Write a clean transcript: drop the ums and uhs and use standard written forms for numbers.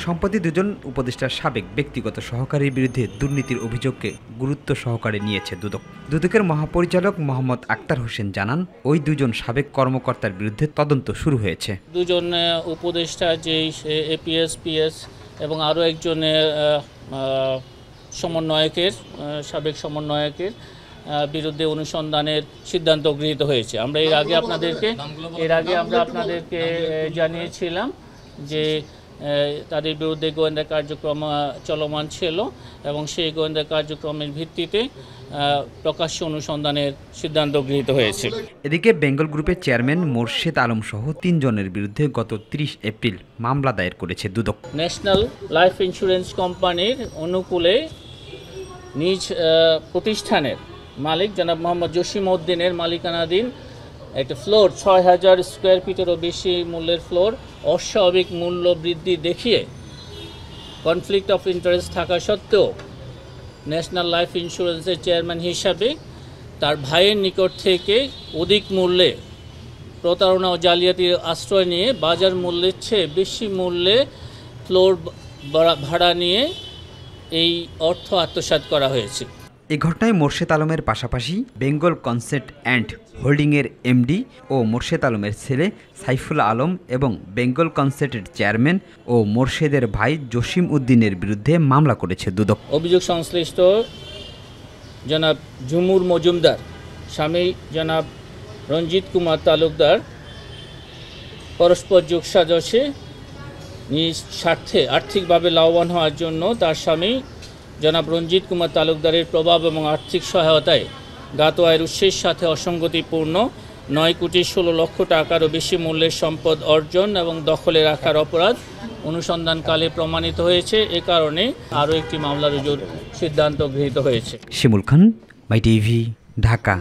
সম্প্রতি দুজন উপদেষ্টার সাবেক ব্যক্তিগত সহকারীর বিরুদ্ধে দুর্নীতির অভিযোগকে গুরুত্ব সহকারে নিয়েছে দুদক। দুদকের মহাপরিচালক মোহাম্মদ আক্তার হোসেন জানান, ওই দুজন সাবেক কর্মকর্তার বিরুদ্ধে তদন্ত শুরু হয়েছে। দুজন উপদেষ্টা যে এপিএস পিএস এবং আরও একজনের সমন্বয়কের সাবেক সমন্বয়কের বিরুদ্ধে অনুসন্ধানের সিদ্ধান্ত গৃহীত হয়েছে। আমরা এর আগে আপনাদেরকে জানিয়েছিলাম যে তাদের বিরুদ্ধে গোয়েন্দা কার্যক্রম চলমান ছিল এবং সেই গোয়েন্দা কার্যক্রমের ভিত্তিতে প্রকাশ্য অনুসন্ধানের সিদ্ধান্ত গৃহীত হয়েছে। এদিকে বেঙ্গল গ্রুপের চেয়ারম্যান মোর্শেদ আলম সহ 3 জনের বিরুদ্ধে গত 30 এপ্রিল মামলা দায়ের করেছে দুদক। ন্যাশনাল লাইফ ইন্স্যুরেন্স কোম্পানির অনুকূলে নিজ প্রতিষ্ঠানের মালিক জনাব মোহাম্মদ জসিম উদ্দিনের মালিকানাধীন একটা ফ্লোর 6000 স্কোয়ার ফিটেরও বেশি মূল্যের ফ্লোর অস্বাভাবিক মূল্য বৃদ্ধি দেখিয়ে কনফ্লিক্ট অফ ইন্টারেস্ট থাকা সত্ত্বেও ন্যাশনাল লাইফ ইন্স্যুরেন্সের চেয়ারম্যান হিসাবে তার ভাইয়ের নিকট থেকে অধিক মূল্যে প্রতারণা ও জালিয়াতির আশ্রয় নিয়ে বাজার মূল্যের চেয়ে বেশি মূল্যে ফ্লোর ভাড়া নিয়ে এই অর্থ আত্মসাৎ করা হয়েছে। এই ঘটনায় মোর্শেদ আলমের পাশাপাশি বেঙ্গল কনসেপ্ট অ্যান্ড হোল্ডিংয়ের এমডি ও মোর্শেদ আলমের ছেলে সাইফুল আলম এবং বেঙ্গল কনসেপ্টের চেয়ারম্যান ও মোর্শেদের ভাই জসিম উদ্দিনের বিরুদ্ধে মামলা করেছে দুদক। অভিযোগ সংশ্লিষ্ট জনাব ঝুমুর মজুমদার, স্বামী জনাব রঞ্জিত কুমার তালুকদার পরস্পর যোগসাজশে নিজ স্বার্থে আর্থিকভাবে লাভবান হওয়ার জন্য তার স্বামী জনাব রঞ্জিত কুমার তালুকদারের প্রভাব এবং আর্থিক সহায়তায় জ্ঞাত আয়ের উৎসের সাথে অসঙ্গতিপূর্ণ 9,16,00,000 টাকারও বেশি মূল্যের সম্পদ অর্জন এবং দখলে রাখার অপরাধ অনুসন্ধানকালে প্রমাণিত হয়েছে। এ কারণে আরও একটি মামলা রুজুর সিদ্ধান্ত গৃহীত হয়েছে। শিমুল খান, মাই টিভি, ঢাকা।